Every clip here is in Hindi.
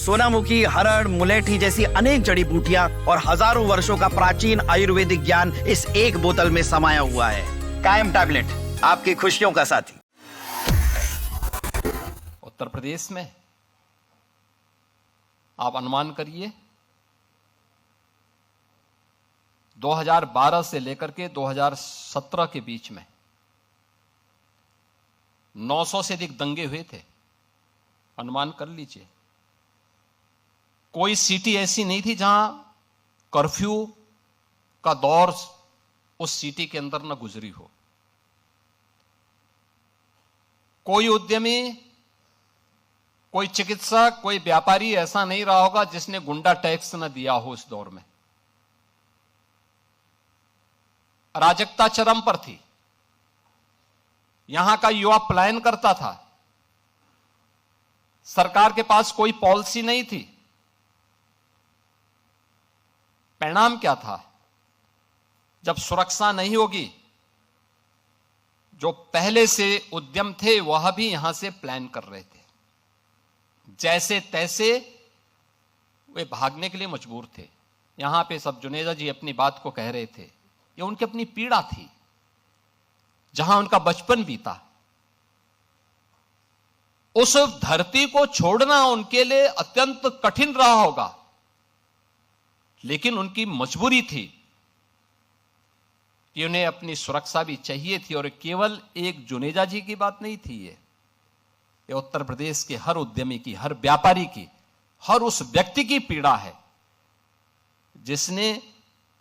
सोनामुखी, हरड़, मुलेठी जैसी अनेक जड़ी बूटियां और हजारों वर्षों का प्राचीन आयुर्वेदिक ज्ञान इस एक बोतल में समाया हुआ है। कायम टैबलेट, आपकी खुशियों का साथी। उत्तर प्रदेश में आप अनुमान करिए 2012 से लेकर के 2017 के बीच में 900 से अधिक दंगे हुए थे। अनुमान कर लीजिए, कोई सिटी ऐसी नहीं थी जहां कर्फ्यू का दौर उस सिटी के अंदर न गुजरी हो। कोई उद्यमी, कोई चिकित्सक, कोई व्यापारी ऐसा नहीं रहा होगा जिसने गुंडा टैक्स न दिया हो इस दौर में। अराजकता चरम पर थी। यहां का युवा पलायन करता था। सरकार के पास कोई पॉलिसी नहीं थी। परिणाम क्या था? जब सुरक्षा नहीं होगी, जो पहले से उद्यम थे वह भी यहां से प्लान कर रहे थे। जैसे तैसे वे भागने के लिए मजबूर थे। यहां पे सब जुनेजा जी अपनी बात को कह रहे थे, ये उनकी अपनी पीड़ा थी, जहां उनका बचपन बीता। उस धरती को छोड़ना उनके लिए अत्यंत कठिन रहा होगा, लेकिन उनकी मजबूरी थी कि उन्हें अपनी सुरक्षा भी चाहिए थी। और केवल एक जुनेजा जी की बात नहीं थी, ये उत्तर प्रदेश के हर उद्यमी की, हर व्यापारी की, हर उस व्यक्ति की पीड़ा है जिसने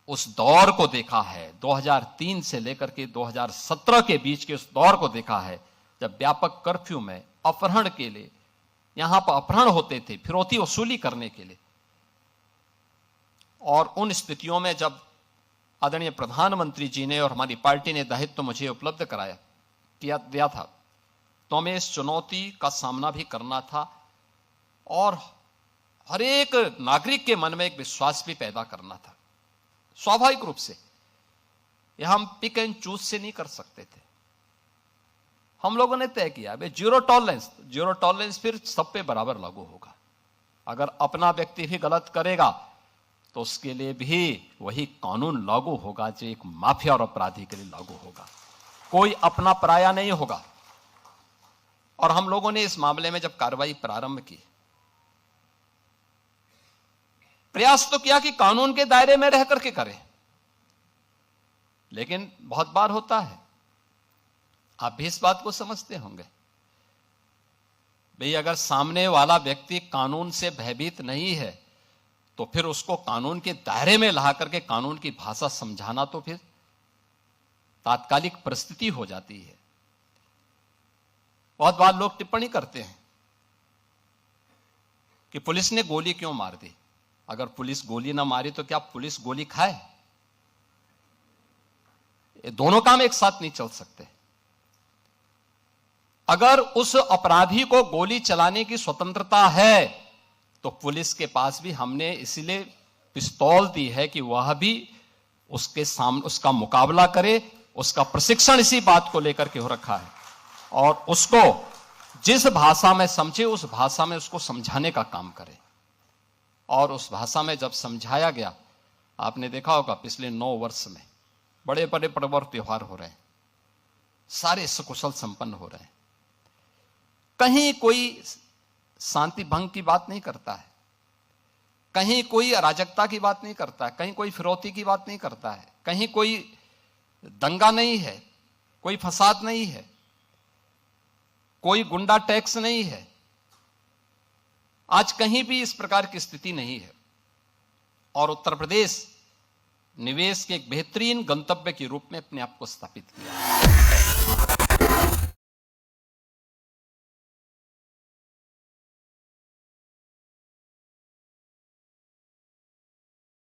उस दौर को देखा है। 2003 से लेकर के 2017 के बीच के उस दौर को देखा है, जब व्यापक कर्फ्यू में अपहरण के लिए यहां पर अपहरण होते थे, फिरौती वसूली करने के लिए। और उन स्थितियों में जब आदरणीय प्रधानमंत्री जी ने और हमारी पार्टी ने दायित्व मुझे उपलब्ध दिया था, तो हमें इस चुनौती का सामना भी करना था और हर एक नागरिक के मन में एक विश्वास भी पैदा करना था। स्वाभाविक रूप से यह हम पिक एंड चूज से नहीं कर सकते थे। हम लोगों ने तय किया भाई जीरो टॉलरेंस फिर सब पे बराबर लागू होगा। अगर अपना व्यक्ति भी गलत करेगा तो उसके लिए भी वही कानून लागू होगा जो एक माफिया और अपराधी के लिए लागू होगा। कोई अपना पराया नहीं होगा। और हम लोगों ने इस मामले में जब कार्रवाई प्रारंभ की, प्रयास तो किया कि कानून के दायरे में रह करके करें, लेकिन बहुत बार होता है, आप भी इस बात को समझते होंगे, भाई अगर सामने वाला व्यक्ति कानून से भयभीत नहीं है तो फिर उसको कानून के दायरे में ला करके कानून की भाषा समझाना तो फिर तात्कालिक परिस्थिति हो जाती है। बहुत बार लोग टिप्पणी करते हैं कि पुलिस ने गोली क्यों मार दी। अगर पुलिस गोली ना मारी तो क्या पुलिस गोली खाए? ये दोनों काम एक साथ नहीं चल सकते। अगर उस अपराधी को गोली चलाने की स्वतंत्रता है तो पुलिस के पास भी हमने इसलिए पिस्तौल दी है कि वह भी उसके सामने उसका मुकाबला करे। उसका प्रशिक्षण इसी बात को लेकर के हो रखा है और उसको जिस भाषा में समझे उस भाषा में उसको समझाने का काम करे। और उस भाषा में जब समझाया गया, आपने देखा होगा पिछले 9 वर्ष में बड़े बड़े पर्व और त्योहार हो रहे हैं, सारे सकुशल संपन्न हो रहे हैं। कहीं कोई शांति भंग की बात नहीं करता है, कहीं कोई अराजकता की बात नहीं करता है, कहीं कोई फिरौती की बात नहीं करता है, कहीं कोई दंगा नहीं है, कोई फसाद नहीं है, कोई गुंडा टैक्स नहीं है। आज कहीं भी इस प्रकार की स्थिति नहीं है और उत्तर प्रदेश निवेश के एक बेहतरीन गंतव्य के रूप में अपने आप को स्थापित किया।